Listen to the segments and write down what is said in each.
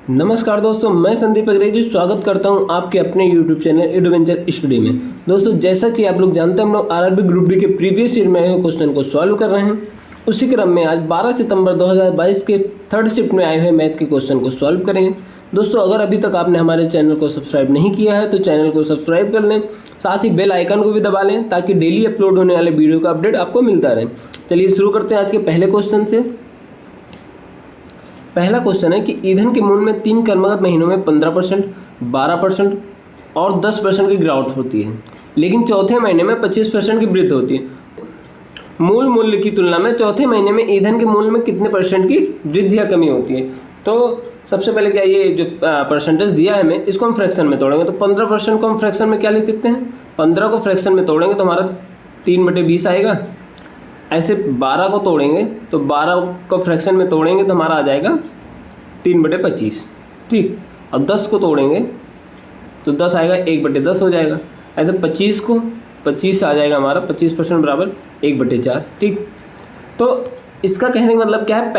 नमस्कार दोस्तों, मैं संदीप अंग्रेजी स्वागत करता हूं आपके अपने YouTube चैनल एडवेंचर स्टडी में। दोस्तों, जैसा कि आप लोग जानते हैं, हम लोग आरआरबी ग्रुप डी के प्रीवियस ईयर में आए हुए क्वेश्चन को सॉल्व कर रहे हैं। उसी क्रम में आज 12 सितंबर 2022 के थर्ड शिफ्ट में आए हुए मैथ के क्वेश्चन को सॉल्व करेंगे। दोस्तों, अगर अभी तक आपने हमारे चैनल को सब्सक्राइब नहीं किया है तो चैनल को सब्सक्राइब कर लें, साथ ही बेल आइकन को भी दबा लें ताकि डेली अपलोड होने वाले वीडियो का अपडेट आपको मिलता रहे। चलिए शुरू करते हैं आज के पहले क्वेश्चन से। पहला क्वेश्चन है कि ईंधन के मूल्य में 3 क्रमगत महीनों में 15%, 12% और 10% की गिरावट होती है, लेकिन चौथे महीने में 25% की वृद्धि होती है। मूल मूल्य की तुलना में चौथे महीने में ईंधन के मूल्य में कितने परसेंट की वृद्धि या कमी होती है? तो सबसे पहले क्या, ये जो परसेंटेज दिया है हमें, इसको हम फ्रैक्शन में तोड़ेंगे। तो 15% को हम फ्रैक्शन में क्या लिख सकते हैं? 15 को फ्रैक्शन में तोड़ेंगे तो हमारा 3/20 आएगा। ऐसे 12 को तोड़ेंगे तो 12 को फ्रैक्शन में तोड़ेंगे तो हमारा आ जाएगा 3/25। ठीक, अब 10 को तोड़ेंगे तो 10 आएगा, 1/10 हो जाएगा। ऐसे 25 को 25 आ जाएगा हमारा, 25% बराबर 1/4। ठीक, तो इसका कहने का मतलब क्या है,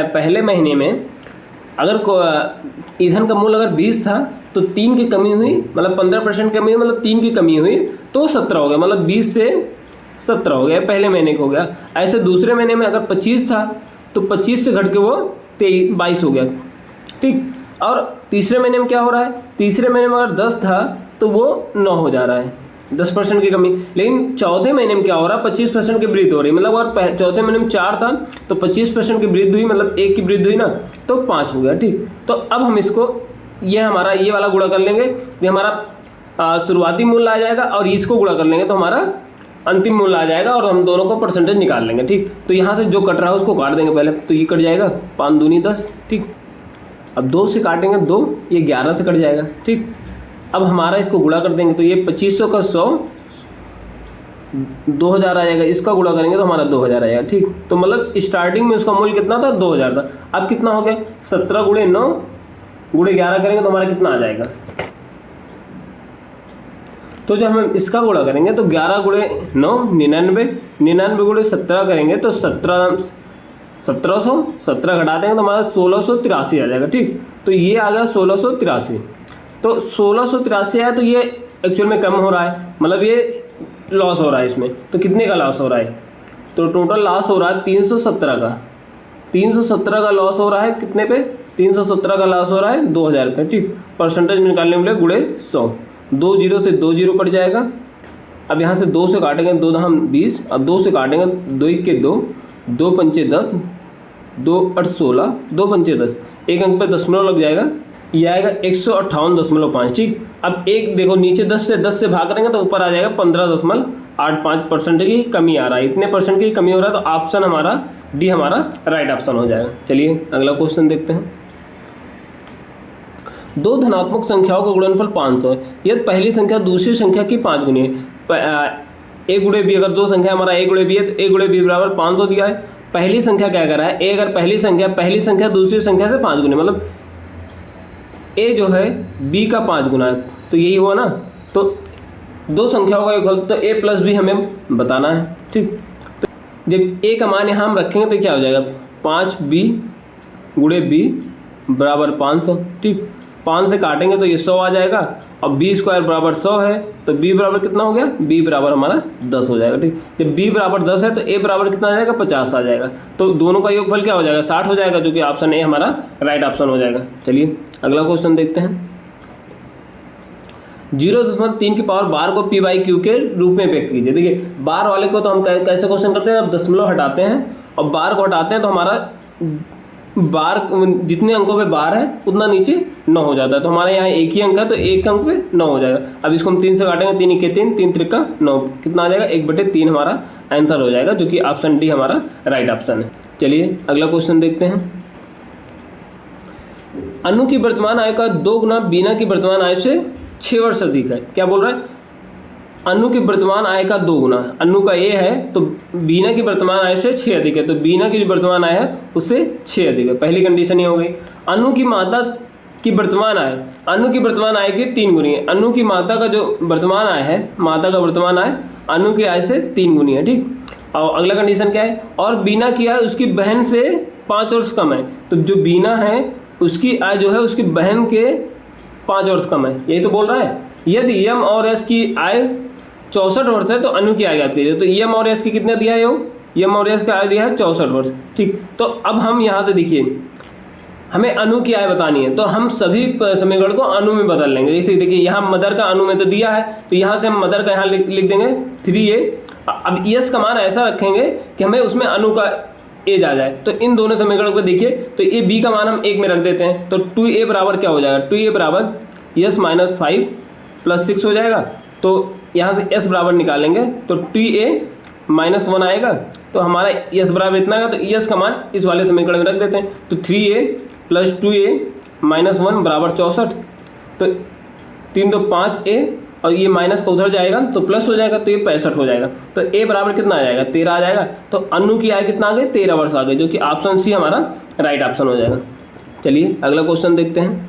पहले महीने में अगर ईंधन का मूल्य अगर 20 था तो 3 की कमी हुई, मतलब 15% कमी हुई, मतलब 3 की कमी हुई तो 17 हो गया, मतलब 20 से 17 हो गया, पहले महीने का हो गया। ऐसे दूसरे महीने में अगर 25 था तो 25 से घट के वो 22 हो गया। ठीक, और तीसरे महीने में क्या हो रहा है, तीसरे महीने में अगर 10 था तो वो 9 हो जा रहा है, 10% की कमी। लेकिन चौथे महीने में क्या हो रहा है, 25% की वृद्धि हो रही है। मतलब अगर चौथे महीने में 4 था तो 25% की वृद्धि हुई, मतलब 1 की वृद्धि हुई ना, तो 5 हो गया। ठीक, तो अब हम इसको ये वाला गुणा कर लेंगे, ये हमारा शुरुआती मूल्य आ जाएगा, और इसको गुणा कर लेंगे तो हमारा अंतिम मूल्य आ जाएगा, और हम दोनों को परसेंटेज निकाल लेंगे। ठीक, तो यहाँ से जो कट रहा है उसको काट देंगे पहले, तो ये कट जाएगा 5 दूनी 10। ठीक, अब 2 से काटेंगे 2, ये 11 से कट जाएगा। ठीक, अब हमारा इसको गुणा कर देंगे तो ये 2500 का 100 2000 आ जाएगा। इसका गुणा करेंगे तो हमारा 2000 आएगा। ठीक, तो मतलब स्टार्टिंग में उसका मूल्य कितना था, 2000 था। अब कितना हो गया, 17 × 9 × 11 करेंगे तो हमारा कितना आ जाएगा। तो जब हम इसका गुणा करेंगे तो 11 × 9 99, 99 × 17 करेंगे तो 1700 घटा देंगे तो हमारा 1683 आ जाएगा। ठीक, तो ये आ गया 1683। तो 1683 है तो ये एक्चुअल में कम हो रहा है, मतलब ये लॉस हो रहा है इसमें। तो कितने का लॉस हो रहा है, तो टोटल लॉस हो रहा है 317 का। 317 का लॉस हो रहा है कितने पे, 317 का लॉस हो रहा है 2000 पे। ठीक, परसेंटेज निकालने के लिए गुणे 100, 2 0 से 2 0 कट जाएगा। अब यहाँ से 2 से काटेंगे, 2 दाम 20, अब 2 से काटेंगे 2 1 के 2, 2 पंचे 10, 2 8 16, 2 पंचे 10, एक अंक पे दशमलव लग जाएगा, ये आएगा 158.5। ठीक, अब एक देखो नीचे 10 से भाग करेंगे तो ऊपर आ जाएगा 15.85% की कमी आ रहा है। इतने परसेंट की कमी हो रहा है, तो ऑप्शन हमारा डी हमारा राइट ऑप्शन हो जाएगा। चलिए अगला क्वेश्चन देखते हैं। 2 धनात्मक संख्याओं का गुणनफल 500 है, यदि पहली संख्या दूसरी संख्या की 5 गुनी है। a × b, अगर 2 संख्या हमारा a × b है तो a × b बराबर 500 दिया है। पहली संख्या क्या कर रहा है, a अगर पहली संख्या दूसरी संख्या से 5 गुनी, मतलब a जो है b का 5 गुना है, तो यही हुआ ना। तो 2 संख्याओं का योग तो a + b हमें बताना है। ठीक, तो जब a का मान यहाँ हम रखेंगे तो क्या हो जाएगा, 5b × b बराबर 500। ठीक, 5 से काटेंगे तो ये 100 आ जाएगा, और b² बराबर 100 है तो b बराबर कितना हो गया, b बराबर हमारा 10 हो जाएगा। ठीक, जब b बराबर 10 है तो a बराबर कितना आ जाएगा, 50 आ जाएगा। तो दोनों का योगफल क्या हो जाएगा, 60 हो जाएगा, जो कि ऑप्शन ए हमारा राइट ऑप्शन हो जाएगा। चलिए अगला क्वेश्चन देखते हैं। 0.3 की पावर बार को p/q के रूप में व्यक्त कीजिए। देखिए बार वाले को तो हम कैसे क्वेश्चन करते हैं, अब दशमलव हटाते हैं और बार को हटाते हैं तो हमारा बार जितने अंकों पे बार है उतना नीचे 9 हो जाता है। तो हमारे यहाँ एक ही अंक है तो एक अंक पे 9 हो जाएगा। अब इसको हम 3 से काटेंगे, 3 × 3, 3 × 9, कितना आ जाएगा, 1/3 हमारा आंसर हो जाएगा, जो कि ऑप्शन डी हमारा राइट ऑप्शन है। चलिए अगला क्वेश्चन देखते हैं। अनु की वर्तमान आयु का 2 गुना बीना की वर्तमान आयु से 6 वर्ष अधिक है। क्या बोल रहा है, अनु की वर्तमान आय का 2 गुना, अनु का ए है तो बीना की वर्तमान आय से 6 अधिक है, तो बीना की जो वर्तमान आय है उससे 6 अधिक है। पहली कंडीशन ये हो गई। अनु की माता की वर्तमान आय, अनु की वर्तमान आय के 3 गुनी है। अनु की माता का जो वर्तमान आय है, माता का वर्तमान आय अनु की आय से 3 गुनी है। ठीक, और अगला कंडीशन क्या है, और बीना की आय उसकी बहन से 5 वर्ष कम है। तो जो बीना है उसकी आय जो है उसकी बहन के 5 वर्ष कम है, यही तो बोल रहा है। यदि यम और एस की आय 64 वर्ष है तो अनु की आय ज्ञात कीजिए। तो यम और एस की कितने दिया है, यम और एस का आय दिया है 64 वर्ष। ठीक, तो अब हम यहाँ से देखिए हमें अनु की आय बतानी है, तो हम सभी समीकरण को अनु में बदल लेंगे। जैसे देखिए यहाँ मदर का अनु में तो दिया है, तो यहाँ से हम मदर का यहाँ लिख देंगे 3a। अब यस का मान ऐसा रखेंगे कि हमें उसमें अनु का एज आ जाए। तो इन दोनों समीकरण को देखिए, तो ये बी का मान हम 1 में रख देते हैं। तो 2a बराबर क्या हो जाएगा, 2a बराबर यस माइनस 5 प्लस 6 हो जाएगा। तो यहाँ से s बराबर निकालेंगे तो 2a माइनस 1 आएगा। तो हमारा s बराबर इतना आएगा, तो s का मान इस वाले समीकरण में रख देते हैं। तो 3a प्लस 2a माइनस 1 बराबर 64। तो 3 2 5a और ये माइनस का उधर जाएगा तो प्लस हो जाएगा, तो ये 65 हो जाएगा। तो a बराबर कितना आ जाएगा, 13 आ जाएगा। तो अनु की आय कितना आ गई, 13 वर्ष आ गई, जो कि ऑप्शन सी हमारा राइट ऑप्शन हो जाएगा। चलिए अगला क्वेश्चन देखते हैं।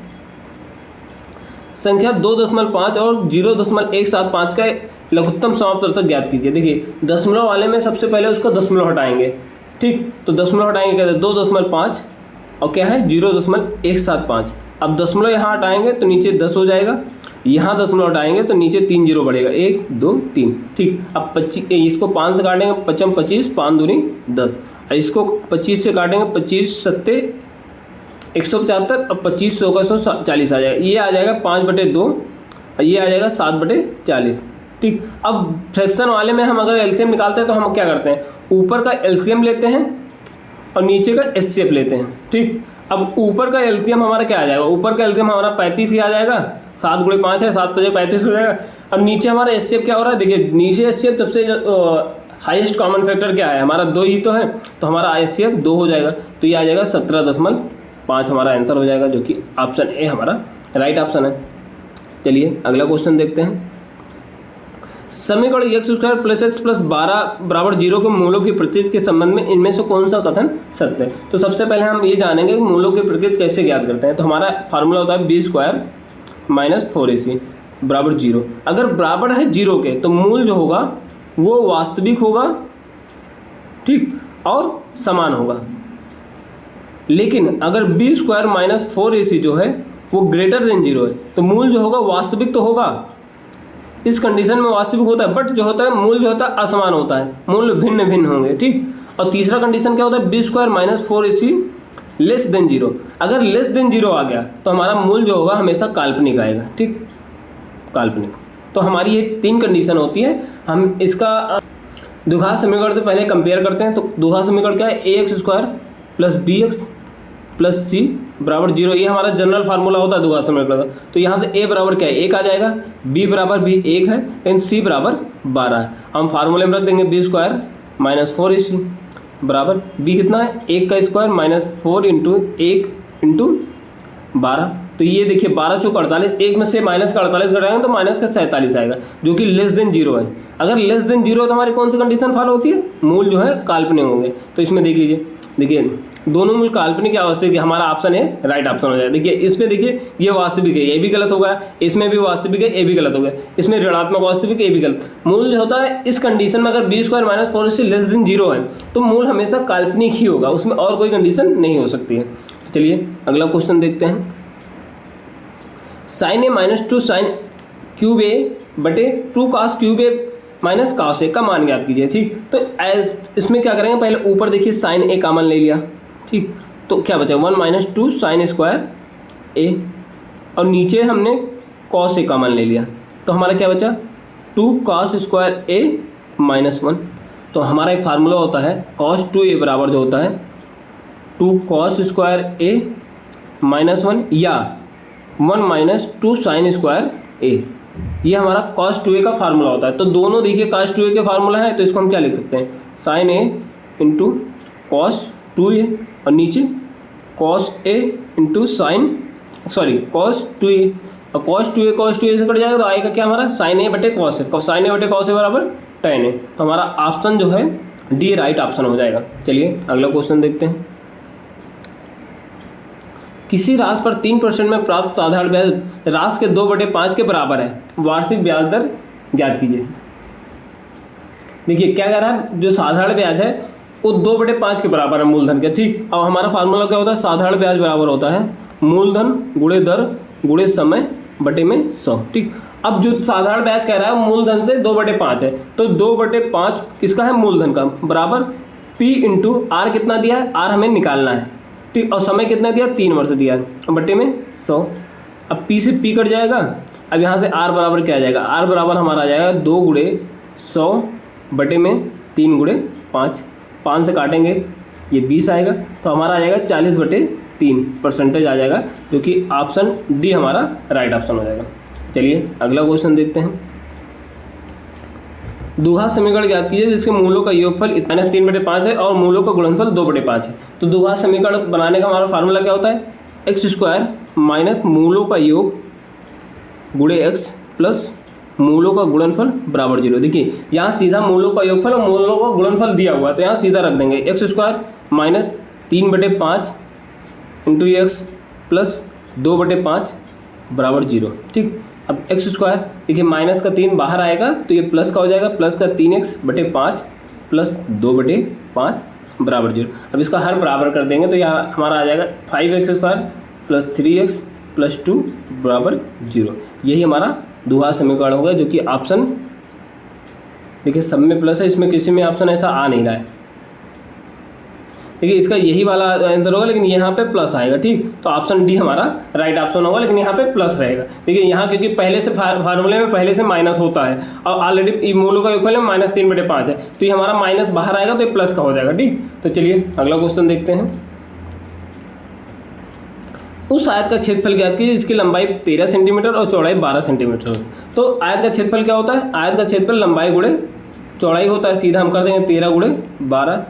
संख्या 2.5 और 0.175 का लघुत्तम समाप्त अर्थक ज्ञात कीजिए। देखिए दशमलव वाले में सबसे पहले उसका दशमलव हटाएंगे। ठीक, तो दशमलव हटाएंगे कहते हैं 2.5 और क्या है 0.175। अब दशमलव यहाँ हटाएंगे तो नीचे 10 हो जाएगा, यहाँ दशमलव हटाएंगे तो नीचे 3 जीरो बढ़ेगा, 1 2 3। ठीक, अब 25 इसको 5 से काटेंगे 55 25, 5 दूनी 10। इसको 25 से काटेंगे 25 सत्ते 175 और 25 100 का 140 आ जाएगा। ये आ जाएगा 5/2 और ये आ जाएगा 7/40। ठीक, अब फ्रैक्शन वाले में हम अगर एलसीएम निकालते हैं तो हम क्या करते हैं, ऊपर का एलसीएम लेते हैं और नीचे का एचसीएफ लेते हैं। ठीक, अब ऊपर का एलसीएम हमारा क्या आ जाएगा, ऊपर का एलसीएम हमारा 35 ही आ जाएगा, 7 × 5 है 7 × 35 हो जाएगा। अब नीचे हमारा एचसीएफ क्या हो रहा है, देखिए नीचे एचसीएफ सबसे हाईएस्ट कॉमन फैक्टर क्या है हमारा 2 ही तो है, तो हमारा एचसीएफ 2 हो जाएगा। तो ये आ जाएगा 17.5 हमारा आंसर हो जाएगा, जो कि ऑप्शन ए हमारा राइट ऑप्शन है। चलिए अगला क्वेश्चन देखते हैं। समीकरण x² प्लस x प्लस 12 बराबर 0 के मूलों की प्रतीत के संबंध में इनमें से कौन सा कथन सत्य है। तो सबसे पहले हम ये जानेंगे कि मूलों की प्रतीत कैसे ज्ञात करते हैं। तो हमारा फार्मूला होता है b² माइनस 4ac बराबर 0। अगर बराबर है 0 के तो मूल जो होगा वो वास्तविक होगा, ठीक, और समान होगा। लेकिन अगर b² माइनस 4ac जो है वो ग्रेटर देन 0 है तो मूल जो होगा वास्तविक तो होगा, इस कंडीशन में वास्तविक होता है, बट जो होता है मूल जो होता है असमान होता है, मूल भिन्न भिन्न होंगे। ठीक, और तीसरा कंडीशन क्या होता है, b² minus 4ac less than 0। अगर लेस देन 0 आ गया तो हमारा मूल जो होगा हमेशा काल्पनिक आएगा। ठीक, काल्पनिक। तो हमारी ये 3 कंडीशन होती है। हम इसका द्विघात समीकरण से पहले कंपेयर करते हैं। तो द्विघात समीकरण क्या है, ax² plus bx plus c बराबर 0। ये हमारा जनरल फार्मूला होता है द्विघात समीकरण का। तो यहाँ से a बराबर क्या है, 1 आ जाएगा, b बराबर भी 1 है, लेकिन c बराबर 12 है। हम फार्मूले में रख देंगे b² माइनस 4ac बराबर b कितना है, 1 का स्क्वायर माइनस 4 × 1 × 12। तो ये देखिए 12 चौक 48, 1 में से माइनस का 48 घटाएंगे तो माइनस का 47 आएगा, जो कि लेस देन 0 है। अगर लेस देन 0 है तो हमारी कौन सी कंडीशन फॉलो होती है, मूल जो है काल्पनिक होंगे। तो इसमें देख लीजिए, देखिए दोनों मूल काल्पनिक अवस्था की हमारा ऑप्शन है राइट ऑप्शन हो जाएगा। देखिए इसमें देखिए ये वास्तविक है, ये भी गलत होगा, इसमें भी वास्तविक है, ये भी गलत हो गया, इसमें ऋणात्मक वास्तविक है, ये भी गलत। मूल जो होता है इस कंडीशन में अगर b² minus 4ac less than 0 है तो मूल हमेशा काल्पनिक ही होगा, उसमें और कोई कंडीशन नहीं हो सकती है। चलिए अगला क्वेश्चन देखते हैं। sin a minus 2 sin cube a बटे 2 cos cube a minus cos a का मान ज्ञात कीजिए। ठीक, तो एज इसमें क्या करेंगे, पहले ऊपर देखिए sin a कॉमन ले लिया। ठीक, तो क्या बचा 1 माइनस 2 sin स्क्वायर a और नीचे हमने cos a कॉमन ले लिया, तो हमारा क्या बचा 2 cos स्क्वायर a माइनस 1। तो हमारा एक फार्मूला होता है cos 2a बराबर जो होता है 2 cos स्क्वायर a माइनस 1 या 1 माइनस 2 sin स्क्वायर a। ये हमारा cos 2a का फार्मूला होता है। तो दोनों देखिए cos 2a के फार्मूला है, तो इसको हम क्या लिख सकते हैं, sin a into cos 2a और नीचे cos a into cos 2a और cos 2a से कट जाएगा तो आएगा क्या हमारा sin a बटे cos a, sin a बटे cos a बराबर tan a। तो हमारा ऑप्शन जो है डी राइट ऑप्शन हो जाएगा। चलिए अगला क्वेश्चन देखते हैं। किसी राशि पर 3% में प्राप्त साधारण ब्याज राशि के 2/5 के बराबर है, वार्षिक ब्याज दर ज्ञात कीजिए। देखिए क्या कह रहा है, जो साधारण ब्याज है वो 2/5 के बराबर है मूलधन के। ठीक, और हमारा फार्मूला क्या होता है, साधारण ब्याज बराबर होता है मूलधन गुणे दर गुणे समय बटे में 100। ठीक, अब जो साधारण ब्याज कह रहा है मूलधन से 2/5 है, तो 2/5 किसका है, मूलधन का, बराबर P इंटू आर कितना दिया है, आर हमें निकालना है। ठीक, और समय कितना दिया, 3 वर्ष दिया है, बटे में 100। अब P से P कट जाएगा, अब यहाँ से R बराबर क्या आ जाएगा, R बराबर हमारा आ जाएगा 2 गुणे 100 बटे में 3 गुणे 5, 5 से काटेंगे ये 20 आएगा, तो हमारा आ जाएगा 40/3% आ जाएगा, जो कि ऑप्शन डी हमारा राइट ऑप्शन हो जाएगा। चलिए अगला क्वेश्चन देखते हैं। द्विघात समीकरण ज्ञात कीजिए जिसके मूलों का योगफल -3/5 है और मूलों का गुणनफल 2/5 है। तो द्विघात समीकरण बनाने का हमारा फार्मूला क्या होता है, x² माइनस मूलों का योग गुणे x प्लस मूलों का गुणनफल बराबर 0। देखिए यहाँ सीधा मूलों का योगफल और मूलों का गुणनफल दिया हुआ है, तो यहाँ सीधा रख देंगे x² minus 3/5 into x plus 2/5 बराबर 0। ठीक, अब x² देखिए माइनस का 3 बाहर आएगा तो ये प्लस का हो जाएगा, प्लस का 3x/5 प्लस 2/5 बराबर 0। अब इसका हर बराबर कर देंगे तो यहाँ हमारा आ जाएगा 5x² प्लस 3x प्लस 2 बराबर 0। यही हमारा द्विघात समीकरण होगा, जो कि ऑप्शन देखिए सब में प्लस है, इसमें किसी में ऑप्शन ऐसा आ नहीं रहा है। देखिए इसका यही वाला आंसर होगा, लेकिन यहाँ पे प्लस आएगा। ठीक, तो ऑप्शन डी हमारा राइट ऑप्शन होगा, लेकिन यहाँ पे प्लस रहेगा। देखिए यहाँ क्योंकि पहले से फार्मूले में पहले से माइनस होता है और ऑलरेडी मूलों का योगफल में -3/5 है, तो ये हमारा माइनस बाहर आएगा तो ये प्लस का हो जाएगा। ठीक, तो चलिए अगला क्वेश्चन देखते हैं। उस आयत का क्षेत्रफल ज्ञात कीजिए जिसकी लंबाई 13 सेंटीमीटर और चौड़ाई 12 सेंटीमीटर हो। तो आयत का क्षेत्रफल क्या होता है, आयत का क्षेत्रफल लंबाई गुणे चौड़ाई होता है, सीधा हम कर देंगे 13 गुणे 12।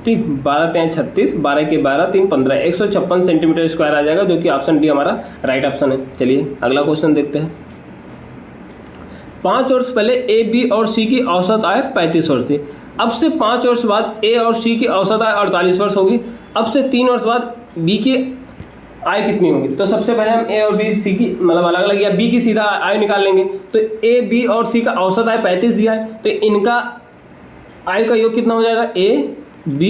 ठीक, 12 3 36, 12 के 12 3 15, 156 सेंटीमीटर स्क्वायर आ जाएगा, जो कि ऑप्शन डी हमारा राइट ऑप्शन है। चलिए अगला क्वेश्चन देखते हैं। 5 वर्ष पहले ए बी और सी की औसत आय 35 वर्ष थी। अब से 5 वर्ष बाद ए और सी की औसत आय 48 वर्ष होगी। अब से 3 वर्ष बाद बी की आय कितनी होगी। तो सबसे पहले हम ए और बी सी की मतलब अलग अलग या बी की सीधा आय निकाल लेंगे। तो ए बी और सी का औसत आय 35 दिया है, तो इनका आय का योग कितना हो जाएगा, ए बी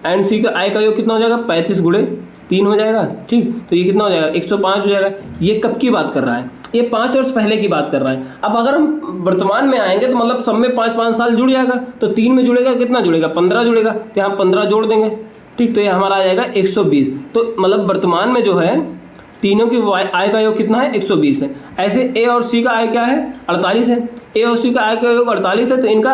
एंड सी का आय का योग कितना हो जाएगा, 35 गुणे 3 हो जाएगा। ठीक, तो ये कितना हो जाएगा, 105 हो जाएगा। ये कब की बात कर रहा है, ये 5 वर्ष पहले की बात कर रहा है। अब अगर हम वर्तमान में आएंगे तो मतलब सब में 5-5 साल जुड़ जाएगा, तो 3 में जुड़ेगा कितना जुड़ेगा, 15 जुड़ेगा, तो यहाँ 15 जोड़ देंगे। ठीक, तो ये हमारा आ जाएगा 120। तो मतलब वर्तमान में जो है तीनों की आय का योग कितना है, 120 है। ऐसे ए और सी का आय क्या है, 48 है। ए और सी का आय का योग 48 है, तो इनका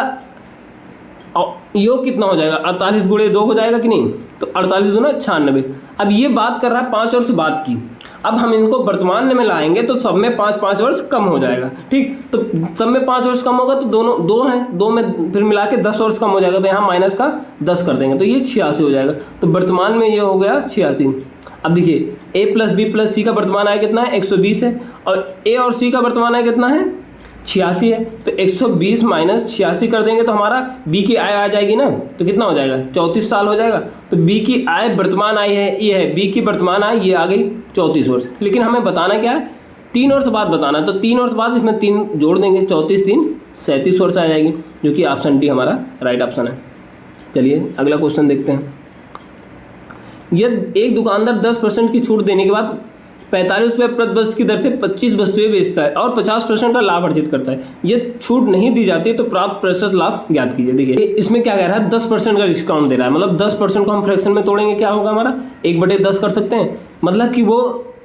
योग कितना हो जाएगा, 48 गुणे 2 हो जाएगा कि नहीं। तो 48 दूना 96। अब ये बात कर रहा है 5 वर्ष बाद की। अब हम इनको वर्तमान में लाएंगे तो सब में 5-5 वर्ष कम हो जाएगा। ठीक, तो सब में 5 वर्ष कम होगा तो दोनों 2 हैं, 2 में फिर मिला के 10 वर्ष कम हो जाएगा, तो यहाँ माइनस का 10 कर देंगे तो ये 86 हो जाएगा। तो वर्तमान में ये हो गया 86। अब देखिए ए प्लस बी प्लस सी का वर्तमान आय कितना है, 120 है, और ए और सी का वर्तमान आय कितना है, 86 है। तो 120 माइनस 86 कर देंगे तो हमारा बी की आय आ जाएगी ना, तो कितना हो जाएगा, 34 साल हो जाएगा। तो बी की आय वर्तमान आय है, ये है बी की वर्तमान आय, ये आ गई 34 वर्ष। लेकिन हमें बताना क्या है, 3 वर्ष बाद बताना है, तो 3 वर्ष बाद इसमें 3 जोड़ देंगे, 34 3 37 वर्ष आ जाएगी, जो कि ऑप्शन डी हमारा राइट ऑप्शन है। चलिए अगला क्वेश्चन देखते हैं। यदि एक दुकानदार 10% की छूट देने के बाद 45 रुपये प्रति वस्तु की दर से 25 वस्तुएं बेचता है और 50% का लाभ अर्जित करता है। यदि छूट नहीं दी जाती तो प्राप्त प्रतिशत लाभ ज्ञात कीजिए। देखिए इसमें क्या कह रहा है, 10% का डिस्काउंट दे रहा है, मतलब 10% को हम फ्रैक्शन में तोड़ेंगे, क्या होगा हमारा 1/10 कर सकते हैं। मतलब कि वो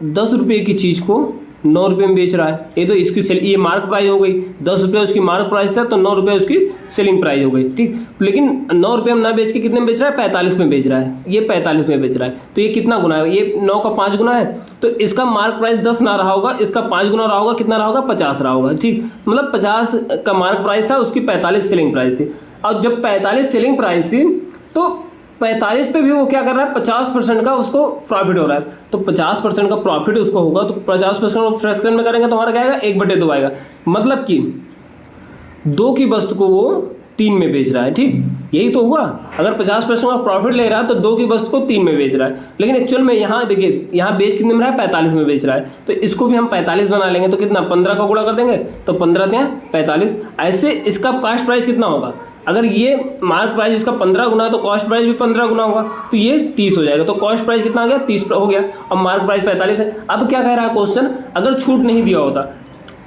10 रुपये की चीज़ को 9 रुपये में बेच रहा है। ये तो इसकी ये मार्क प्राइस हो गई, 10 रुपये उसकी मार्क प्राइस था, तो 9 रुपये उसकी सेलिंग प्राइस हो गई। ठीक, लेकिन 9 रुपये में ना बेच के कितने में बेच रहा है, 45 में बेच रहा है, ये 45 में बेच रहा है। तो ये कितना गुना है, ये 9 का 5 गुना है, तो इसका मार्क प्राइस 10 ना रहा होगा, इसका 5 गुना रहा होगा, कितना रहा होगा, 50 रहा होगा। ठीक, मतलब 50 का मार्क प्राइस था, उसकी 45 सेलिंग प्राइस थी। और जब 45 सेलिंग प्राइस थी तो 45 पे भी वो क्या कर रहा है, 50% का उसको प्रॉफिट हो रहा है। तो 50% का प्रॉफिट उसको होगा, तो 50% फ्रैक्शन में करेंगे तो हमारा क्या आएगा, 1/2 आएगा। मतलब कि 2 की वस्तु को वो 3 में बेच रहा है। ठीक, यही तो हुआ। अगर 50% का प्रॉफिट ले रहा है तो 2 की वस्तु को 3 में बेच रहा है, लेकिन एक्चुअल में यहाँ देखिए, यहाँ बेच कितने में रहा है, 45 में बेच रहा है। तो इसको भी हम 45 बना लेंगे, तो कितना 15 का गुणा कर देंगे, तो 15 × 45। ऐसे इसका कास्ट प्राइस कितना होगा, अगर ये मार्क प्राइस इसका 15 गुना है तो कॉस्ट प्राइस भी 15 गुना होगा, तो ये 30 हो जाएगा। तो कॉस्ट प्राइस कितना आ गया, 30 हो गया। अब मार्क प्राइस 45 है। अब क्या कह रहा है क्वेश्चन, अगर छूट नहीं दिया होता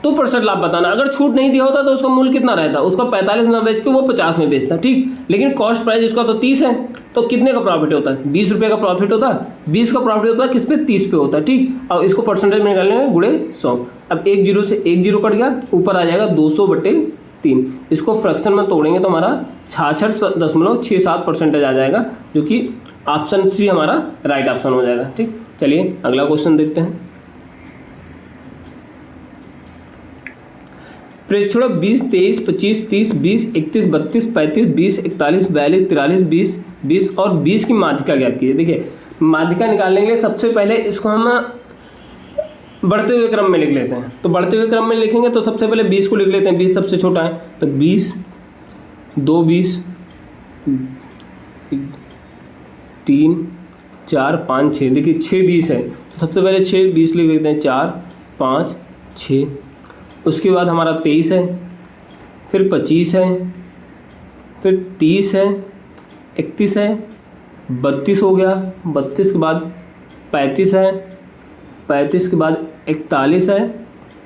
तो % लाभ बताना। अगर छूट नहीं दिया होता तो उसका मूल्य कितना रहता, उसका 45 में बेच के वो 50 में बेचता, ठीक। लेकिन कॉस्ट प्राइस इसका तो 30 है, तो कितने का प्रॉफिट होता है, 20 रुपये का प्रॉफिट होता है। 20 का प्रॉफिट होता है किस पे, 30 पे होता है, ठीक। और इसको परसेंटेज में निकालने में गुणे 100। अब 1 जीरो से 1 जीरो कट गया, ऊपर आ जाएगा 200/3। इसको फ्रैक्शन में तोड़ेंगे तो हमारा 66.67% आ जाएगा, जो कि ऑप्शन सी हमारा राइट ऑप्शन हो जाएगा, ठीक। चलिए अगला क्वेश्चन देखते हैं। प्रेक्षणों 20, 23, 25, 30, 20, 31, 32, 35, 20, 41, 42, 43, 20 और 20 की माध्यिका ज्ञात कीजिए। देखिए माध्यिका निकालने के लिए सबसे पहले इसको हम बढ़ते हुए क्रम में लिख लेते हैं। तो बढ़ते हुए क्रम में लिखेंगे तो सबसे पहले 20 को लिख लेते हैं, 20 सबसे छोटा है, तो 20, 2 20, 3, 4, 5, 6। देखिए 6 20 है, तो सबसे पहले 6 20 लिख लेते हैं, 4, 5, 6। उसके बाद हमारा 23 है, फिर 25 है, फिर 30 है, 31 है, 32 हो गया, 32 के बाद 35 है, 35 के बाद 41 है,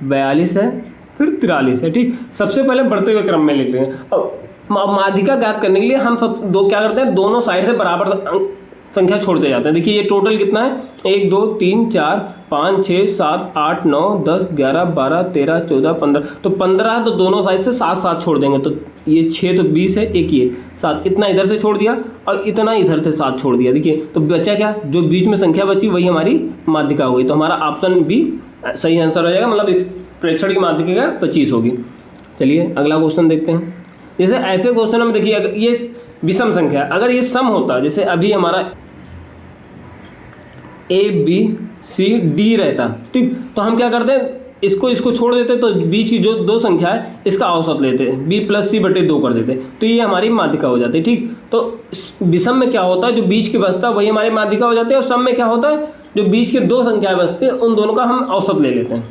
42 है, फिर 43 है, ठीक। सबसे पहले बढ़ते हुए क्रम में लिख लेंगे। अब माध्यिका ज्ञात करने के लिए हम सब क्या करते हैं, दोनों साइड से बराबर संख्या छोड़ते जाते हैं। देखिए ये टोटल कितना है, 1 2 3 4 5 6 7 8 9 10 11 12 13 14 15। तो 15 है तो दोनों साइड से 7 7 छोड़ देंगे, तो ये 6 तो 20 है, एक ये 7, इतना इधर से छोड़ दिया और इतना इधर से 7 छोड़ दिया। देखिए तो बचा क्या, जो बीच में संख्या बची वही हमारी माध्यिका हो गई। तो हमारा ऑप्शन बी सही आंसर हो जाएगा, मतलब इस प्रेक्षण की माध्यिका 25 होगी। चलिए अगला क्वेश्चन देखते हैं। जैसे ऐसे क्वेश्चन में देखिए अगर ये विषम संख्या, अगर ये सम होता, जैसे अभी हमारा A B C D रहता, ठीक, तो हम क्या करते हैं, इसको छोड़ देते, तो बीच की जो दो संख्या है इसका औसत लेते हैं, B + C/2 कर देते, तो ये हमारी माध्यिका हो जाती है, ठीक। तो विषम में क्या होता है, जो बीच की बचता है वही हमारी माध्यिका हो जाती है, और सम में क्या होता है, जो बीच के दो संख्याएं बचती हैं उन दोनों का हम औसत ले लेते हैं।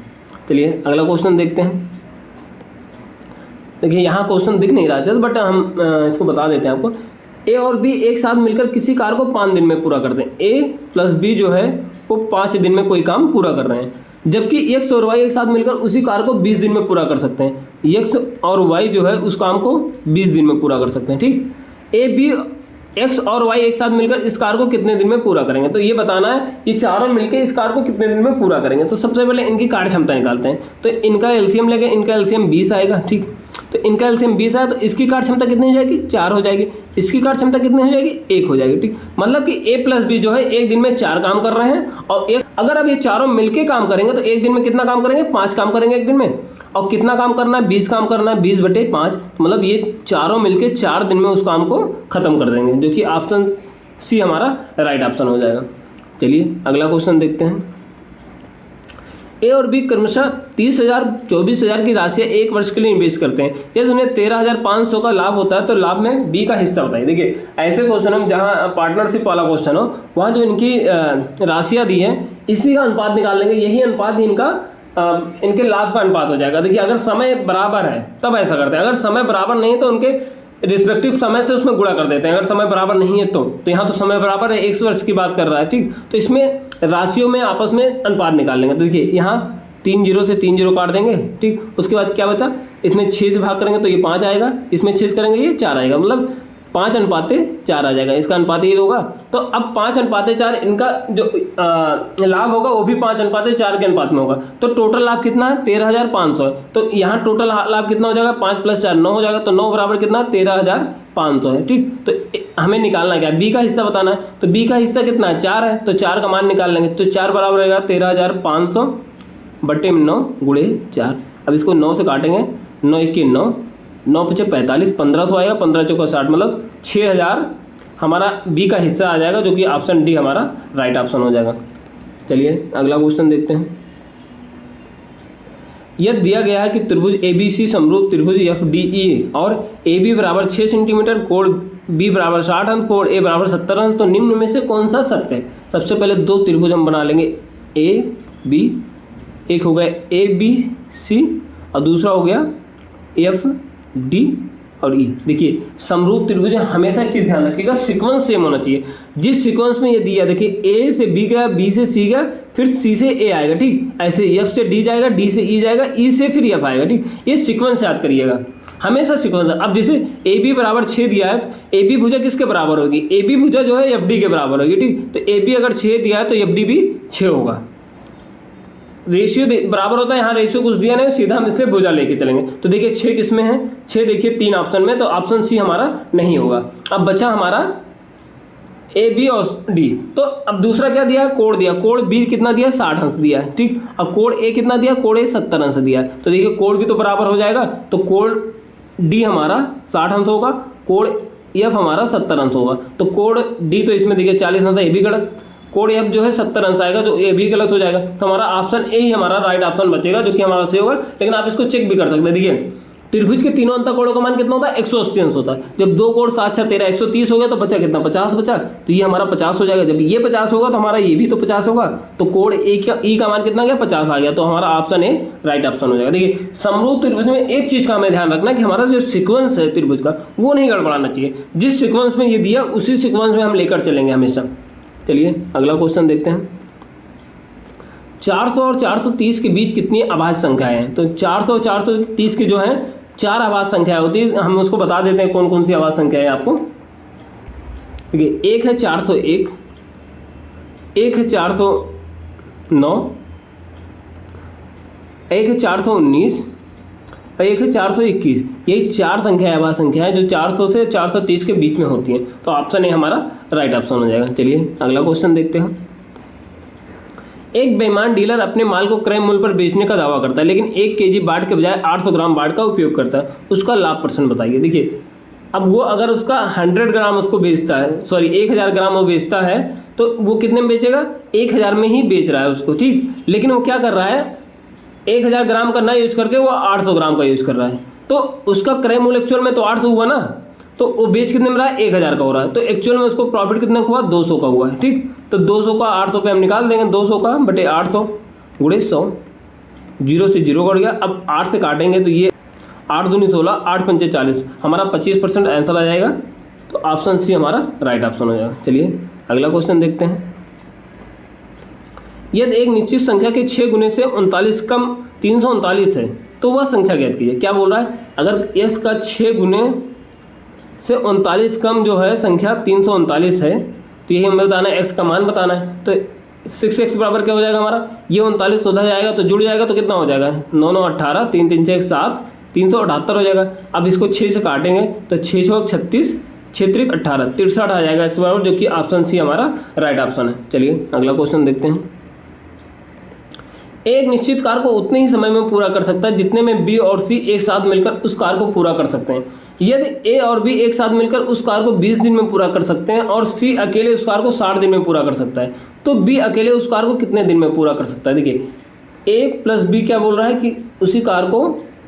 चलिए अगला क्वेश्चन देखते हैं। देखिए यहाँ क्वेश्चन दिख नहीं रहा था, बट हम इसको बता देते हैं आपको। A और B एक साथ मिलकर किसी कार्य को 5 दिन में पूरा करते हैं। A + B जो है वो 5 दिन में कोई काम पूरा कर रहे हैं, जबकि X और Y एक साथ मिलकर उसी कार्य को 20 दिन में पूरा कर सकते हैं। X और Y जो है उस काम को 20 दिन में पूरा कर सकते हैं, ठीक। A B X और Y एक साथ मिलकर इस कार्य को कितने दिन में पूरा करेंगे, तो ये बताना है ये चारों मिलकर इस कार्य को कितने दिन में पूरा करेंगे। तो सबसे पहले इनकी कार्य क्षमता निकालते हैं, तो इनका एलसीएम लेंगे, इनका एलसीएम 20 आएगा, ठीक। तो इनका एलसीएम 20 आया तो इसकी कार्य क्षमता कितनी हो जाएगी, 4 हो जाएगी। इसकी कार्य क्षमता कितनी हो जाएगी, 1 हो जाएगी, ठीक। मतलब कि A + B जो है एक दिन में 4 काम कर रहे हैं, और एक अगर अब ये चारों मिलके काम करेंगे तो एक दिन में कितना काम करेंगे, 5 काम करेंगे एक दिन में। और कितना काम करना है, 20 काम करना है, 20/5, मतलब ये चारों मिलके 4 दिन में उस काम को खत्म कर देंगे, जो कि ऑप्शन सी हमारा राइट ऑप्शन हो जाएगा। चलिए अगला क्वेश्चन देखते हैं। A और B क्रमशः 30,000 24,000 की राशि एक वर्ष के लिए निवेश करते हैं। यदि उन्हें 13,500 का लाभ होता है तो लाभ में B का हिस्सा बताइए। देखिए ऐसे क्वेश्चन हम जहाँ पार्टनरशिप वाला क्वेश्चन हो वहाँ जो इनकी राशियाँ दी हैं इसी का अनुपात निकाल लेंगे, यही अनुपात ही इनका इनके लाभ का अनुपात हो जाएगा। देखिए अगर समय बराबर है तब ऐसा करते हैं, अगर समय बराबर नहीं तो उनके रिस्पेक्टिव समय से उसमें गुणा कर देते हैं। अगर समय बराबर नहीं है तो यहाँ तो समय बराबर है, 100 वर्ष की बात कर रहा है, ठीक। तो इसमें राशियों में आपस में अनुपात निकाल लेंगे। तो देखिए यहाँ 3 0 से 3 0 काट देंगे, ठीक। उसके बाद क्या बचा, इसमें 6 से भाग करेंगे तो ये 5 आएगा, इसमें 6 करेंगे ये 4 आएगा, मतलब 5:4 आ जाएगा। इसका अनुपात ये होगा। तो अब 5:4 इनका जो लाभ होगा वो भी 5:4 के अनुपात में होगा। तो टोटल लाभ कितना है, 13,500 है। तो यहाँ टोटल लाभ कितना हो जाएगा, 5 + 4 9 हो जाएगा। तो 9 बराबर कितना, 13,500 है, ठीक। तो हमें निकालना क्या है, बी का हिस्सा बताना है। तो बी का हिस्सा कितना है, 4 है, तो 4 का मान निकाल लेंगे। तो 4 बराबर रहेगा 13,500/9 × 4। अब इसको 9 से काटेंगे, 9 × 1 9, 9 × 5 45, 1500 आएगा, 15 × 4 60, मतलब 6,000 हमारा बी का हिस्सा आ जाएगा, जो कि ऑप्शन डी हमारा राइट ऑप्शन हो जाएगा। चलिए अगला क्वेश्चन देखते हैं। यह दिया गया है कि त्रिभुज ABC समरूप त्रिभुज FDE और AB बराबर 6 सेंटीमीटर, कोण B बराबर 60 अंश, कोण A बराबर 70 अंश, तो निम्न में से कौन सा सत्य है। सबसे पहले 2 त्रिभुज हम बना लेंगे AB, एक हो गया ABC और दूसरा हो गया FDE, और ई। देखिए समरूप त्रिभुज हमेशा एक चीज ध्यान रखिएगा, सीक्वेंस सेम होना चाहिए। जिस सीक्वेंस में ये दिया, देखिए ए से बी गया, बी से सी गया, फिर सी से ए आएगा, ठीक। ऐसे एफ से डी जाएगा, डी से ई जाएगा, ई से फिर एफ आएगा, ठीक। ये सीक्वेंस याद करिएगा, हमेशा सीक्वेंस। अब जैसे ए बी बराबर 6 दिया है तो ए बी भुजा किसके बराबर होगी, ए बी भुजा जो है एफ डी के बराबर होगी, ठीक। तो ए बी अगर 6 दिया है तो एफ डी भी 6 होगा। रेशियो बराबर होता है, यहाँ रेशियो कुछ दिया नहीं, सीधा हम इसलिए भुजा लेके चलेंगे। तो देखिए 6 किस में है, 6 देखिए 3 ऑप्शन में, तो ऑप्शन सी हमारा नहीं होगा। अब बचा हमारा ए बी और डी। तो अब दूसरा क्या दिया है, कोण दिया, कोण बी कितना दिया, 60 अंश दिया है, ठीक। अब कोण ए कितना दिया, कोण ए 70 अंश दिया है। तो देखिए कोण भी तो बराबर हो जाएगा, तो कोण डी हमारा 60 अंश होगा, कोण एफ हमारा 70 अंश होगा। तो कोण डी तो इसमें देखिए 40 अंश है, ये भी गलत। कोण एफ जो है 70 अंश आएगा, जो ए भी गलत हो जाएगा। तो हमारा ऑप्शन ए ही हमारा राइट ऑप्शन बचेगा, जो कि हमारा सही होगा। लेकिन आप इसको चेक भी कर सकते हैं। देखिए त्रिभुज के तीनों अंत कोणों का मान कितना होता है, 180 अंश होता है। जब दो कोण 7 6 13 130 हो गया तो बचा कितना, 50 बचा। तो ये हमारा 50 हो जाएगा। जब ये 50 होगा तो हमारा ये भी तो 50 होगा। तो कोण ए का ई का मान कितना गया, 50 आ गया। तो हमारा ऑप्शन ए राइट ऑप्शन हो जाएगा। देखिए समरूप त्रिभुज में एक चीज का हमें ध्यान रखना कि हमारा जो सीक्वेंस है त्रिभुज का वो नहीं गड़बड़ाना चाहिए। जिस सीक्वेंस में ये दिया उसी सीक्वेंस में हम लेकर चलेंगे हमेशा। चलिए अगला क्वेश्चन देखते हैं। 400 और 430 के बीच कितनी अभाज्य संख्याएं हैं। तो 400 और 430 के जो है 4 अभाज्य संख्याएं होती है। हम उसको बता देते हैं कौन कौन सी अभाज्य संख्या है आपको। देखिए एक है 401, एक है 409, एक है 419 और एक है 421। यही 4 संख्या अभाज्य संख्या है जो 400 से 430 के बीच में होती हैं। तो ऑप्शन ए हमारा राइट ऑप्शन हो जाएगा। चलिए अगला क्वेश्चन देखते हैं। एक बेईमान डीलर अपने माल को क्रय मूल्य पर बेचने का दावा करता है, लेकिन 1 केजी बाड़ के बजाय 800 ग्राम बाड़ का उपयोग करता है। उसका लाभ % बताइए। देखिए अब वो अगर उसका 100 ग्राम उसको बेचता है, सॉरी 1000 ग्राम वो बेचता है, तो वो कितने में बेचेगा, 1000 में ही बेच रहा है उसको, ठीक। लेकिन वो क्या कर रहा है, 1000 ग्राम का ना यूज करके वो 800 ग्राम का यूज कर रहा है। तो उसका क्रय मूल्य एक्चुअल में तो 800 हुआ ना, तो वो बेच कितने में रहा है, 1000 का हो रहा है। तो एक्चुअल में उसको प्रॉफिट कितने का हुआ, 200 का हुआ है, ठीक। तो 200 का 800 पे हम निकाल देंगे, 200 का बटे 800 गुणे 100, 0 से 0 कट गया। अब 8 से काटेंगे तो ये 8 दूनी 16, 8 पंचे 40, हमारा 25% आंसर आ जाएगा। तो ऑप्शन सी हमारा राइट ऑप्शन हो जाएगा। चलिए अगला क्वेश्चन देखते हैं। यदि एक निश्चित संख्या के 6 गुने से 39 कम 339 है तो वह संख्या ज्ञात कीजिए। क्या बोल रहा है, अगर x का 6 गुने से 39 कम जो है संख्या 339 है, तो यही हमें बताना है, x का मान बताना है। तो 6x बराबर क्या हो जाएगा हमारा, ये 39 उधर जाएगा तो जुड़ जाएगा, तो कितना हो जाएगा, 9 9 18, 3 3 6 7, 378 हो जाएगा। अब इसको 6 से काटेंगे तो 6 6 36, 6 3 18, 63 आ जाएगा x बराबर, जो कि ऑप्शन सी हमारा राइट ऑप्शन है। चलिए अगला क्वेश्चन देखते हैं। एक निश्चित कार्य को उतने ही समय में पूरा कर सकता है जितने में बी और सी एक साथ मिलकर उस कार्य को पूरा कर सकते हैं। यदि ए और बी एक साथ मिलकर उस कार्य को 20 दिन में पूरा कर सकते हैं और सी अकेले उस कार्य को 60 दिन में पूरा कर सकता है, तो बी अकेले उस कार्य को कितने दिन में पूरा कर सकता है। देखिए ए प्लस बी क्या बोल रहा है कि उसी कार्य को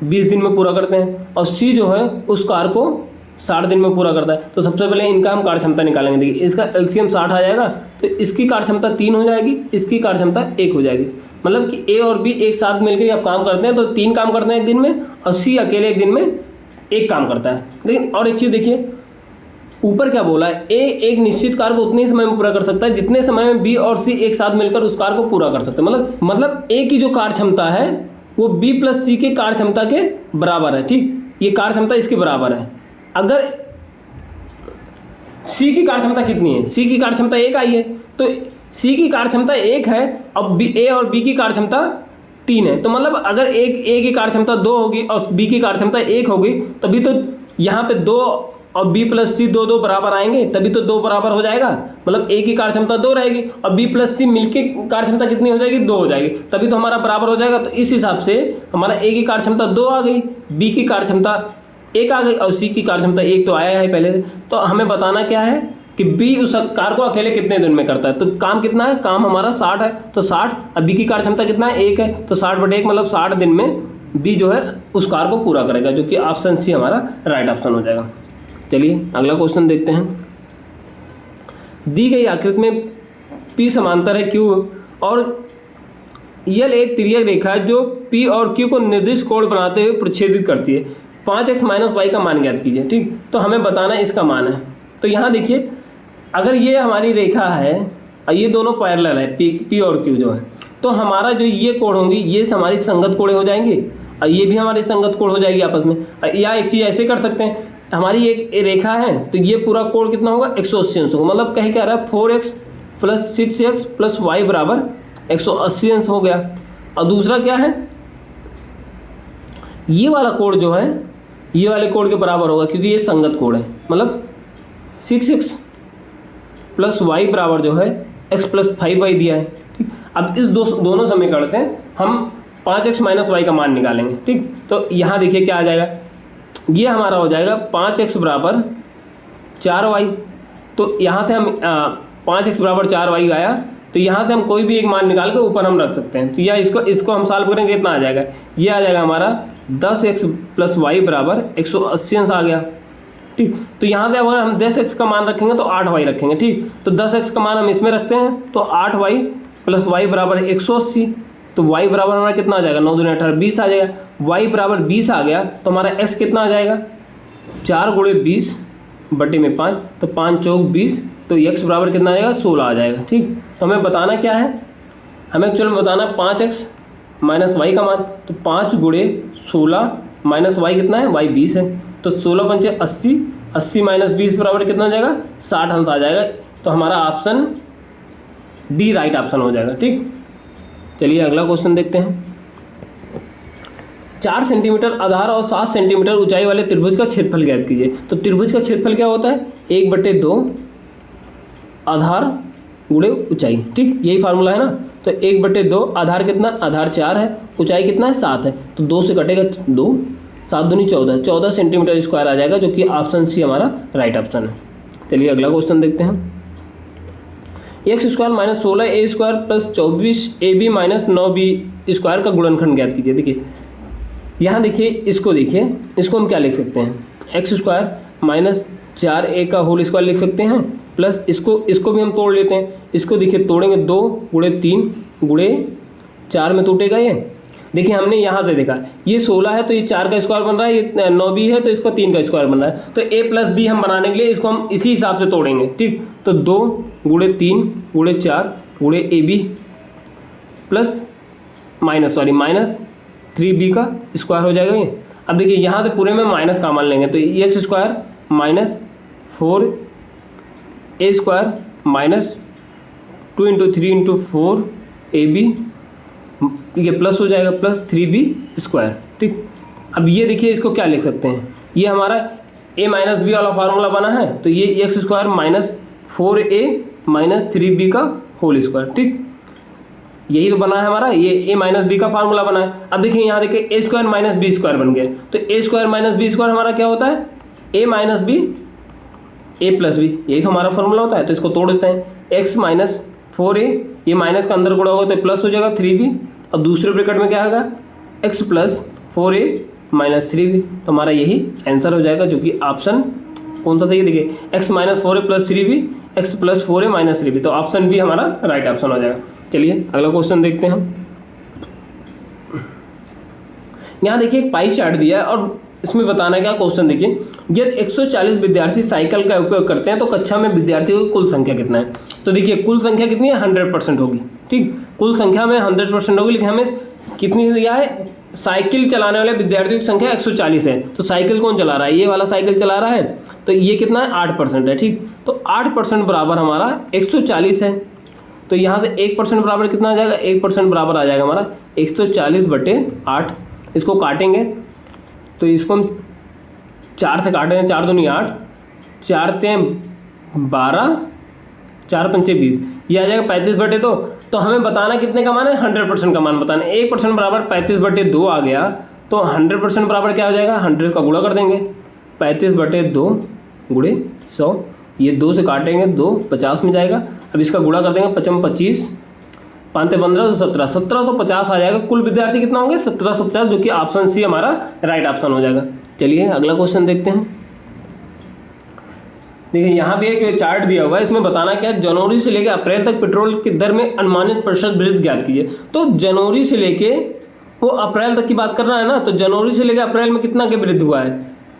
20 दिन में पूरा करते हैं, और सी जो है उस कार्य को 60 दिन में पूरा करता है। तो सबसे पहले इनका हम कार्य क्षमता निकालेंगे। देखिए इसका एलसीएम 60 आ जाएगा, तो इसकी कार्य क्षमता 3 हो जाएगी, इसकी कार्य क्षमता 1 हो जाएगी। मतलब कि ए और बी एक साथ मिलकर आप काम करते हैं तो 3 काम करते हैं एक दिन में, और सी अकेले एक दिन में 1 काम करता है। लेकिन और एक चीज़ देखिए ऊपर क्या बोला है, ए एक निश्चित कार्य को उतने ही समय में पूरा कर सकता है जितने समय में बी और सी एक साथ मिलकर उस कार्य को पूरा कर सकते हैं। मतलब ए की जो कार्य क्षमता है वो बी प्लस सी के कार्य क्षमता के बराबर है, ठीक। ये कार्य क्षमता इसके बराबर है। अगर सी की कार्य क्षमता कितनी है, सी की कार्य क्षमता 1 आई है, तो सी की कार्य क्षमता 1 है, अब बी ए और बी की कार्य क्षमता 3 है। तो मतलब अगर एक ए की कार्य क्षमता 2 होगी और बी की कार्य क्षमता 1 होगी, तभी तो यहाँ पे 2 और बी प्लस सी 2 2 बराबर आएंगे, तभी तो 2 बराबर हो जाएगा। मतलब ए की कार्य क्षमता 2 रहेगी और बी प्लस सी मिलके कार्य क्षमता कितनी हो जाएगी, 2 हो जाएगी, तभी तो हमारा बराबर हो जाएगा। तो इस हिसाब से हमारा ए की कार्य क्षमता 2 आ गई, बी की कार्य क्षमता 1 आ गई और सी की कार्य क्षमता 1 तो आया है पहले से। तो हमें बताना क्या है कि बी उस कार्य को अकेले कितने दिन में करता है। तो काम कितना है, काम हमारा 60 है, तो 60, अब बी की कार्य क्षमता कितना है, 1 है, तो 60/1 मतलब 60 दिन में बी जो है उस कार्य को पूरा करेगा, जो कि ऑप्शन सी हमारा राइट ऑप्शन हो जाएगा। चलिए अगला क्वेश्चन देखते हैं। दी गई आकृति में पी समांतर है क्यू और यल एक तिर्यक रेखा है जो पी और क्यू को निर्दिष्ट कोण बनाते हुए प्रच्छेदित करती है। 5x माइनस वाई का मान ज्ञात कीजिए। ठीक, तो हमें बताना इसका मान है। तो यहाँ देखिए, अगर ये हमारी रेखा है और ये दोनों पैरेलल है, पी और क्यू जो है, तो हमारा जो ये कोण होंगी ये हमारी संगत कोण हो जाएंगी और ये भी हमारी संगत कोण हो जाएगी आपस में। या एक चीज़ ऐसे कर सकते हैं, हमारी एक रेखा है तो ये पूरा कोण कितना होगा 180 अंश होगा। मतलब कहीं क्या रहा है 4x plus 6x plus Y बराबर 180 अंश हो गया। और दूसरा क्या है, ये वाला कोण जो है ये वाले कोण के बराबर होगा क्योंकि ये संगत कोण है। मतलब 6x प्लस वाई बराबर जो है x प्लस 5y दिया है। ठीक, अब इस दोनों समीकरण से हम 5x माइनस वाई का मान निकालेंगे। ठीक, तो यहाँ देखिए क्या आ जाएगा, ये हमारा हो जाएगा 5x बराबर 4y। तो यहाँ से हम 5x बराबर 4y आया, तो यहाँ से हम कोई भी एक मान निकाल के ऊपर हम रख सकते हैं। तो या इसको हम सॉल्व करेंगे, कितना आ जाएगा, ये आ जाएगा हमारा 10x प्लस वाई बराबर 180 अंश आ गया। ठीक, तो यहाँ से अगर हम 10x का मान रखेंगे तो 8y रखेंगे। ठीक, तो 10x का मान हम इसमें रखते हैं तो 8y प्लस वाई बराबर 180। तो y बराबर हमारा कितना आ जाएगा, 9 दूनी 18 20 आ जाएगा। y बराबर 20 आ गया तो हमारा x कितना आ जाएगा, 4 गुणे 20 बटे में 5, तो 5 चौक 20, तो x बराबर कितना आ जाएगा 16 आ जाएगा। ठीक, तो हमें बताना क्या है, हमें एक्चुअल में बताना 5x माइनस वाई का मान। तो 5 गुणे 16 माइनस वाई कितना है, y 20 है। तो 16 पंचे 80, 80 माइनस 20 बराबर कितना हो जाएगा 60 अंश आ जाएगा। तो हमारा ऑप्शन डी राइट ऑप्शन हो जाएगा। ठीक, चलिए अगला क्वेश्चन देखते हैं। 4 सेंटीमीटर आधार और 7 सेंटीमीटर ऊंचाई वाले त्रिभुज का क्षेत्रफल ज्ञात कीजिए। तो त्रिभुज का क्षेत्रफल क्या होता है, 1/2 आधार गुणे ऊंचाई। ठीक, यही फार्मूला है ना। तो 1/2 आधार कितना, आधार 4 है, ऊंचाई कितना है 7 है, तो 2 से कटेगा 2, 7 दूनी 14, 14 सेंटीमीटर स्क्वायर आ जाएगा, जो कि ऑप्शन सी हमारा राइट ऑप्शन है। चलिए अगला क्वेश्चन देखते हैं। X square minus 16 square plus 24 minus 9 square का गुणनखंड ज्ञात कीजिए। देखिए यहाँ देखिए, इसको हम क्या लिख सकते हैं, एक्स स्क्वायर माइनस 4 का होल स्क्वायर लिख सकते हैं, प्लस इसको भी हम तोड़ लेते हैं। इसको देखिए तोड़ेंगे 2 गुणे 3 गुणे 4 में टूटेगा ये। देखिए हमने यहाँ से देखा ये 16 है तो ये 4 का स्क्वायर बन रहा है, ये 9b है तो इसका 3 का स्क्वायर बन रहा है। तो a प्लस बी हम बनाने के लिए इसको हम इसी हिसाब से तोड़ेंगे। ठीक, तो 2 गुणे 3 गुणे 4 गुणे A B plus minus 3b का स्क्वायर हो जाएगा ये। अब देखिए यहाँ से पूरे में माइनस का मान लेंगे, तो x square minus 4a square minus 2 × 3 × 4 ab, ये प्लस हो जाएगा प्लस 3b स्क्वायर। ठीक, अब ये देखिए इसको क्या लिख सकते हैं, ये हमारा a माइनस बी वाला फार्मूला बना है, तो ये x square minus 4a minus 3b का होल स्क्वायर। ठीक, यही तो बना है हमारा, ये a माइनस बी का फार्मूला बना है। अब देखिए यहाँ देखिए a square minus B square बन गया, तो a square minus B square हमारा क्या होता है, a minus B a plus B, यही तो हमारा फार्मूला होता है। तो इसको तोड़ देते हैं, x माइनस 4a, ये माइनस का अंदर गुणा होगा तो प्लस हो जाएगा 3b, और दूसरे ब्रैकेट में क्या होगा x plus 4a minus 3b। तो हमारा यही आंसर हो जाएगा, जो कि ऑप्शन कौन सा सही है, देखिए x minus 4a plus 3b, x plus 4a minus 3b, तो ऑप्शन बी हमारा राइट ऑप्शन हो जाएगा। चलिए अगला क्वेश्चन देखते हैं। यहाँ देखिए एक पाई चार्ट दिया है और इसमें बताना क्या क्वेश्चन देखिए, यदि 140 विद्यार्थी साइकिल का उपयोग करते हैं तो कक्षा में विद्यार्थियों की कुल संख्या कितना है। तो देखिए कुल संख्या कितनी है, 100% होगी। ठीक, कुल संख्या में 100% होगी, लेकिन हमें कितनी दिया है, साइकिल चलाने वाले विद्यार्थियों की संख्या 140 है। तो साइकिल कौन चला रहा है, ये वाला साइकिल चला रहा है, तो ये कितना है 8% है। ठीक, तो 8% बराबर हमारा 140 है, तो यहाँ से 1% बराबर कितना आ जाएगा, 1% बराबर आ जाएगा हमारा 140/8। इसको काटेंगे तो इसको हम 4 से काटेंगे, 4 दूनी 8, 4 तें 12, 4 पंचे 20, ये आ जाएगा 35/2। तो हमें बताना कितने का मान है, 100% का मान बताना है। 1% बराबर 35/2 आ गया, तो 100% बराबर क्या हो जाएगा, 100 का गुणा कर देंगे, 35/2 गुणे 100, ये 2 से काटेंगे 2 50 में जाएगा। अब इसका गुणा कर देंगे, 55 25, 5 15 17, 1750 आ जाएगा। कुल विद्यार्थी कितना होंगे 1750, जो कि ऑप्शन सी हमारा राइट ऑप्शन हो जाएगा। चलिए अगला क्वेश्चन देखते हैं। देखिए यहाँ भी एक चार्ट दिया हुआ है, इसमें बताना क्या है, जनवरी से लेकर अप्रैल तक पेट्रोल की दर में अनुमानित प्रतिशत वृद्धि ज्ञात कीजिए। तो जनवरी से लेके वो अप्रैल तक की बात कर रहा है ना, तो जनवरी से लेकर अप्रैल में कितना के वृद्धि हुआ है?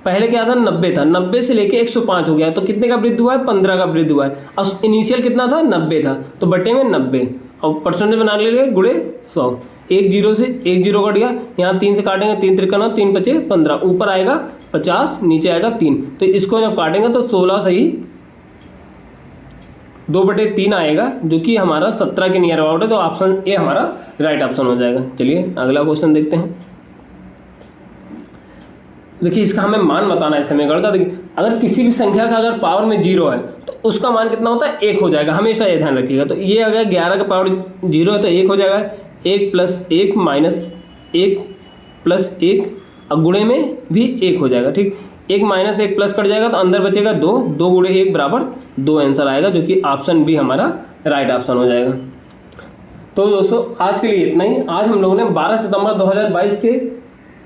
पहले क्या था 90 था, 90 से लेके 105 हो गया, तो कितने का वृद्धि हुआ है? 15 का वृद्धि हुआ है। और इनिशियल कितना था? 90 था, तो बटे में 90 और परसेंटेज बना ले गुणे 100। एक जीरो से एक जीरो कट गया, यहाँ 3 से काटेंगे, 3 त्रिका 3 पचे 15, ऊपर आएगा 50, नीचे आएगा 3, तो इसको जब काटेंगे तो 16 सही 2/3 आएगा, जो कि हमारा 17 के नियर अबाउट है, तो ऑप्शन ए हमारा राइट ऑप्शन हो जाएगा। चलिए अगला क्वेश्चन देखते हैं। देखिए इसका हमें मान बताना है समीकरण का। देखिए अगर किसी भी संख्या का अगर पावर में 0 है तो उसका मान कितना होता है? 1 हो जाएगा, हमेशा ये ध्यान रखिएगा। तो ये अगर 11 का पावर 0 है तो 1 हो जाएगा, 1 + 1 - 1 + 1 और गुणे में भी 1 हो जाएगा। ठीक, 1 - 1 प्लस कट जाएगा तो अंदर बचेगा 2, 2 × 1 = 2 आंसर आएगा, जो कि ऑप्शन बी हमारा राइट ऑप्शन हो जाएगा। तो दोस्तों आज के लिए इतना ही। आज हम लोगों ने 12 सितंबर 2022 के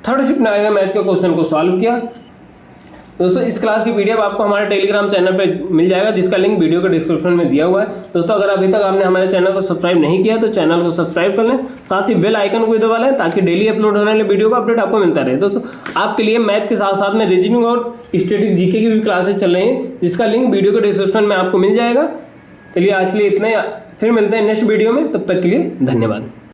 थर्ड शिफ्ट में आए हुए मैथ के क्वेश्चन को सॉल्व किया। दोस्तों इस क्लास की पीडीएफ आपको हमारे टेलीग्राम चैनल पे मिल जाएगा, जिसका लिंक वीडियो के डिस्क्रिप्शन में दिया हुआ है। दोस्तों अगर अभी तक आपने हमारे चैनल को सब्सक्राइब नहीं किया तो चैनल को सब्सक्राइब कर लें, साथ ही बेल आइकन को भी दबा लें, ताकि डेली अपलोड होने वाले वीडियो का अपडेट आपको मिलता रहे। दोस्तों आपके लिए मैथ के साथ साथ में रीजनिंग और स्टैटिक जीके की भी क्लासेस चल रही हैं, जिसका लिंक वीडियो के डिस्क्रिप्शन में आपको मिल जाएगा। चलिए आज के लिए इतना ही, फिर मिलते हैं नेक्स्ट वीडियो में, तब तक के लिए धन्यवाद।